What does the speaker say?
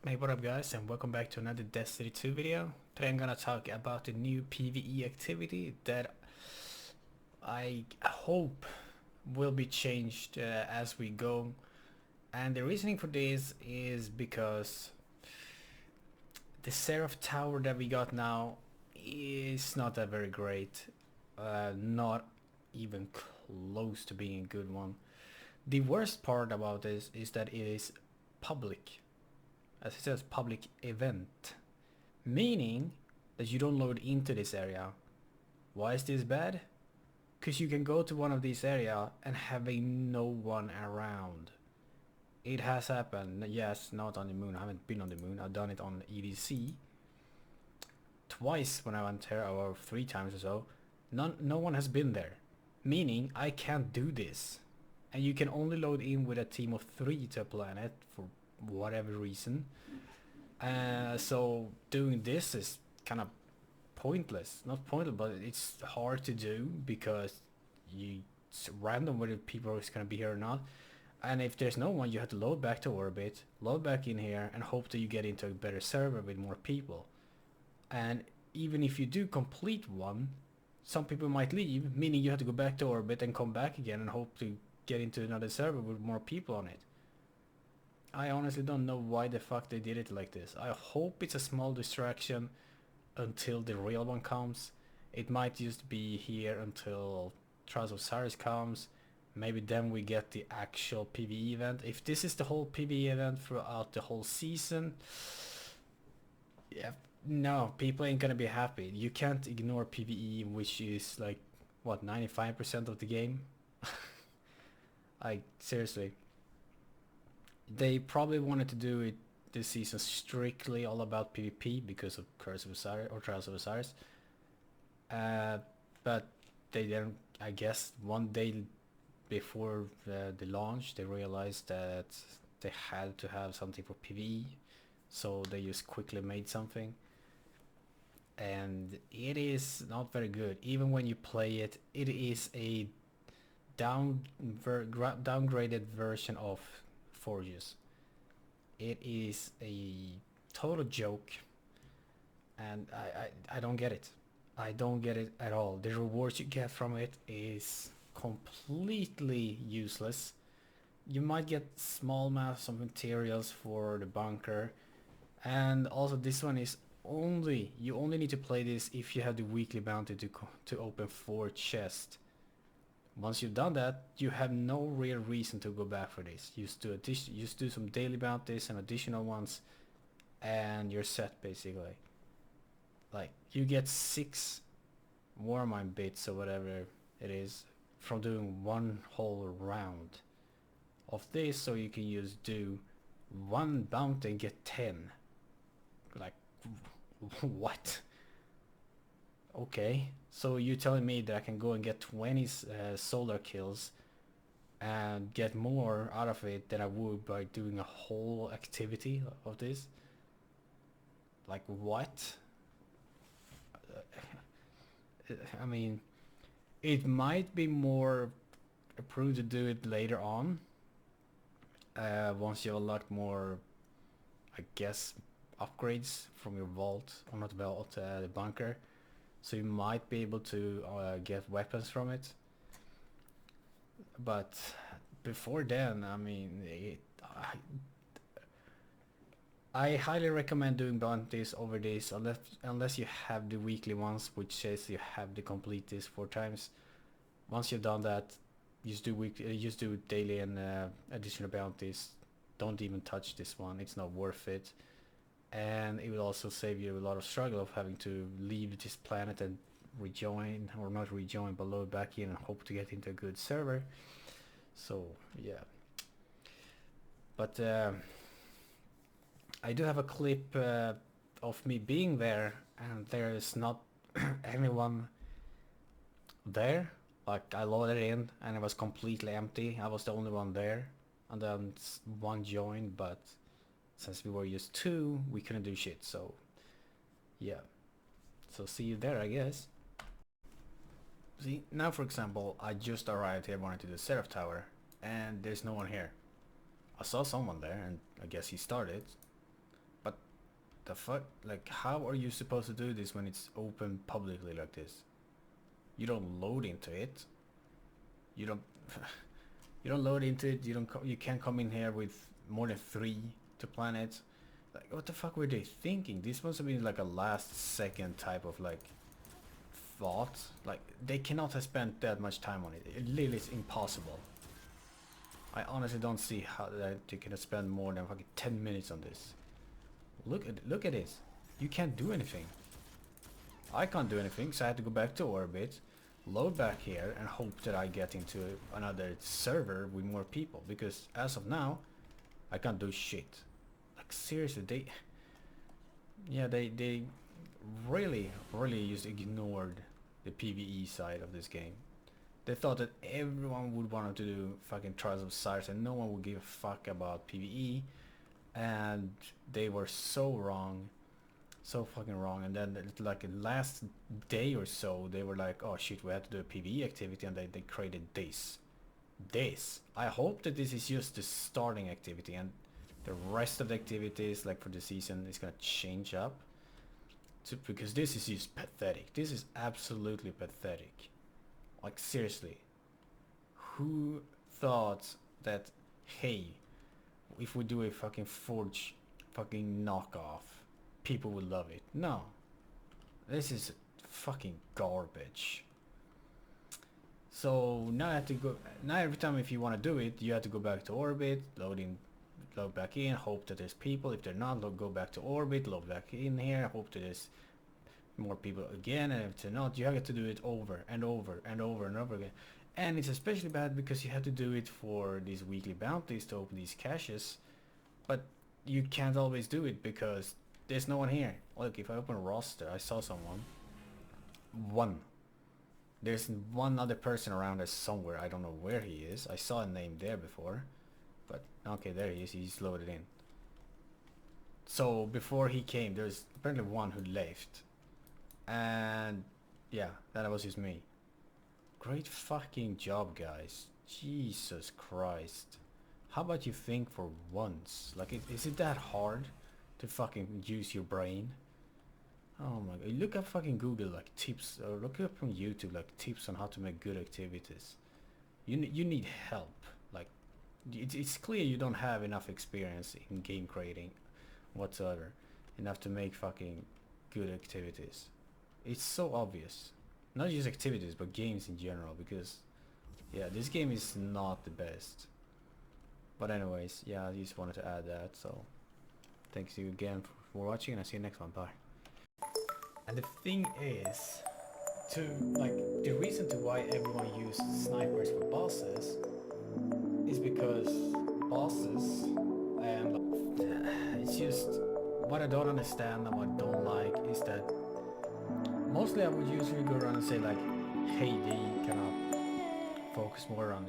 Hey, what up guys, and welcome back to another Destiny 2 video. Today I'm gonna talk about the new PvE activity that I hope will be changed as we go. And the reasoning for this is because the Seraph tower that we got now is not that very great. Not even close to being a good one. The worst part about this is that it is public. As it says, public event. Meaning that you don't load into this area. Why is this bad? Because you can go to one of these areas and having no one around. It has happened. Yes, not on the moon. I haven't been on the moon. I've done it on EDC. Twice when I went there, or 3 times or so. No one has been there. Meaning I can't do this. And you can only load in with a team of 3 to a planet for whatever reason. So doing this is kind of pointless. Not pointless, but it's hard to do because it's random whether people is going to be here or not. And if there's no one, you have to load back to orbit, load back in here, and hope that you get into a better server with more people. And even if you do complete one, some people might leave, meaning you have to go back to orbit and come back again and hope to get into another server with more people on it. I honestly don't know why the fuck they did it like this. I hope it's a small distraction until the real one comes. It might just be here until Trials of Osiris comes. Maybe then we get the actual PvE event. If this is the whole PvE event throughout the whole season, yeah, no, people ain't gonna be happy. You can't ignore PvE, which is like, what, 95% of the game? Like, seriously. They probably wanted to do it this season strictly all about PvP because of Curse of Osiris or Trials of Osiris. But they didn't. I guess one day before the launch, they realized that they had to have something for PvE, so they just quickly made something. And it is not very good. Even when you play it, it is a downgraded version of Forges. It is a total joke, and I don't get it. I don't get it at all. The rewards you get from it is completely useless. You might get small amounts of materials for the bunker, and also this one is you only need to play this if you have the weekly bounty to open 4 chests. Once you've done that, you have no real reason to go back for this. You just do some daily bounties and additional ones, and you're set basically. Like, you get 6 Warmind bits or whatever it is from doing one whole round of this, so you can just do 1 bounty and get 10. Like, what? Okay, so you're telling me that I can go and get 20 solar kills and get more out of it than I would by doing a whole activity of this? Like, what? I mean, it might be more approved to do it later on, once you have a lot more, I guess, upgrades from your vault, or not vault, the bunker. So you might be able to get weapons from it. But before then, I mean, I highly recommend doing bounties over this, unless you have the weekly ones, which says you have to complete this 4 times. Once you've done that, just do daily and additional bounties. Don't even touch this one, it's not worth it. And it will also save you a lot of struggle of having to leave this planet and rejoin, or not rejoin, but load back in and hope to get into a good server. So yeah, but I do have a clip of me being there, and there is not anyone there. Like, I loaded in and it was completely empty. I was the only one there, and then one joined, but since we were just 2, we couldn't do shit. So yeah, so see you there, I guess. See, now for example, I just arrived here, wanted to the Seraph Tower, and there's no one here. I saw someone there, and I guess he started. the fuck? Like, how are you supposed to do this when it's open publicly like this? You don't load into it. You don't you don't load into it. You can't come in here with more than 3 to planet. Like, what the fuck were they thinking? This must have been like a last second type of like thought. Like, they cannot have spent that much time on it. It literally is impossible. I honestly don't see how that you can spend more than fucking 10 minutes on this. Look at this. You can't do anything. I can't do anything, so I had to go back to orbit, load back here, and hope that I get into another server with more people. Because as of now, I can't do shit. Like, seriously, they really just ignored the PvE side of this game. They thought that everyone would want to do fucking Trials of Cyrus and no one would give a fuck about PvE, and they were so wrong, so fucking wrong. And then like last day or so they were like, oh shit, we have to do a PvE activity, and they created this. I hope that this is just the starting activity, and the rest of the activities like for the season is gonna change up because this is just pathetic. This is absolutely pathetic. Like, seriously, who thought that, hey, if we do a fucking Forge fucking knockoff, people will love it? No, this is fucking garbage. So now I have to go. Now every time if you want to do it, you have to go back to orbit, load back in, hope that there's people. If they're not, go back to orbit, load back in here, hope that there's more people again, and if they're not, you have to do it over and over and over and over again. And it's especially bad because you have to do it for these weekly bounties to open these caches, but you can't always do it because there's no one here. Look, if I open roster, I saw someone. There's one other person around us somewhere. I don't know where he is. I saw a name there before, but okay, there he is. He's loaded in. So before he came, there's apparently one who left. And yeah, that was just me. Great fucking job, guys. Jesus Christ. How about you think for once? Like, is it that hard to fucking use your brain? Oh my god. Look up fucking Google like tips, or look up from YouTube like tips on how to make good activities. You need help. Like, it's clear you don't have enough experience in game creating whatsoever. Enough to make fucking good activities. It's so obvious. Not just activities, but games in general, because yeah, this game is not the best. But anyways, yeah, I just wanted to add that. So thanks you again for watching, and I'll see you next one. Bye. And the thing is, to like, the reason to why everyone uses snipers for bosses is because bosses, it's just what I don't understand and what I don't like is that mostly I would usually go around and say like, hey, they cannot focus more on